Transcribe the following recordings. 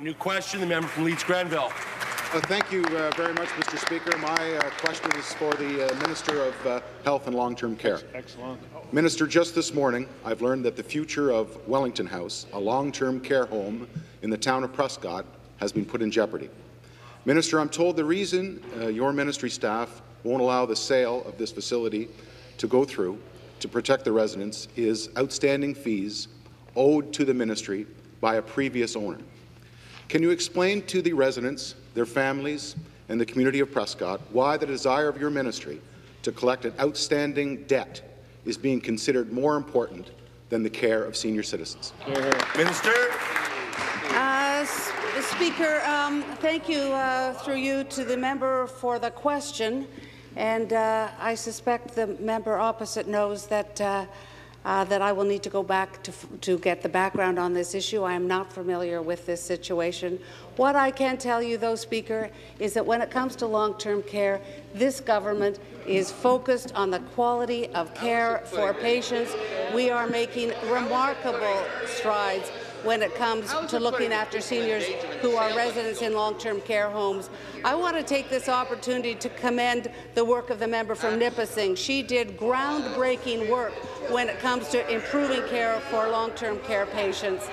New question, the member from Leeds-Grenville. Thank you very much, Mr. Speaker. My question is for the Minister of Health and Long-Term Care. Excellent. Minister, just this morning, I've learned that the future of Wellington House, a long-term care home in the town of Prescott, has been put in jeopardy. Minister, I'm told the reason your ministry staff won't allow the sale of this facility to go through to protect the residents is outstanding fees owed to the ministry by a previous owner. Can you explain to the residents, their families, and the community of Prescott why the desire of your ministry to collect an outstanding debt is being considered more important than the care of senior citizens? Minister. Speaker, thank you through you to the member for the question, and I suspect the member opposite knows that that I will need to go back to get the background on this issue. I am not familiar with this situation. What I can tell you, though, Speaker, is that when it comes to long-term care, this government is focused on the quality of care for patients. We are making remarkable strides when it comes to looking after seniors who are residents in long-term care homes. I want to take this opportunity to commend the work of the member from Nipissing. She did groundbreaking work when it comes to improving care for long-term care patients.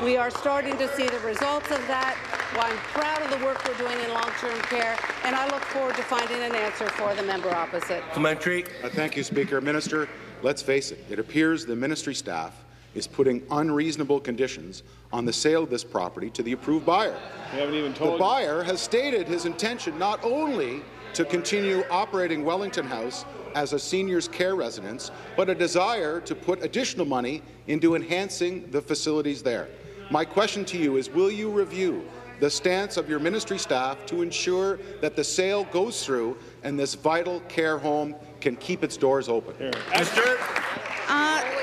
We are starting to see the results of that. Well, I'm proud of the work we're doing in long-term care, and I look forward to finding an answer for the member opposite. Supplementary. Thank you, Speaker. Minister, let's face it. It appears the ministry staff is putting unreasonable conditions on the sale of this property to the approved buyer. The buyer has stated his intention not only to continue operating Wellington House as a seniors' care residence, but a desire to put additional money into enhancing the facilities there. My question to you is, will you review the stance of your ministry staff to ensure that the sale goes through and this vital care home can keep its doors open? Minister.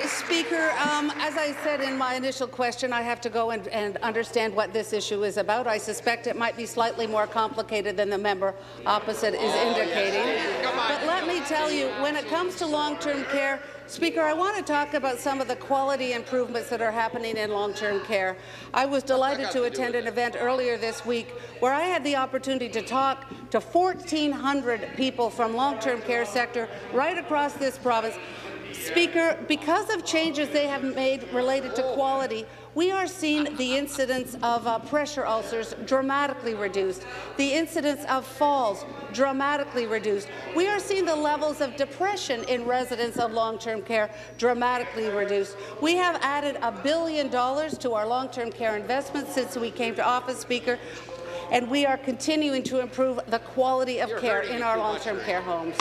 Speaker, as I said in my initial question, I have to go and understand what this issue is about. I suspect it might be slightly more complicated than the member opposite is indicating. But let me tell you, when it comes to long-term care, Speaker, I want to talk about some of the quality improvements that are happening in long-term care. I was delighted to attend an event earlier this week where I had the opportunity to talk to 1,400 people from long-term care sector right across this province. Speaker, because of changes they have made related to quality, we are seeing the incidence of pressure ulcers dramatically reduced, the incidence of falls dramatically reduced. We are seeing the levels of depression in residents of long-term care dramatically reduced. We have added $1 billion to our long-term care investments since we came to office, Speaker, and we are continuing to improve the quality of care in our long-term care homes.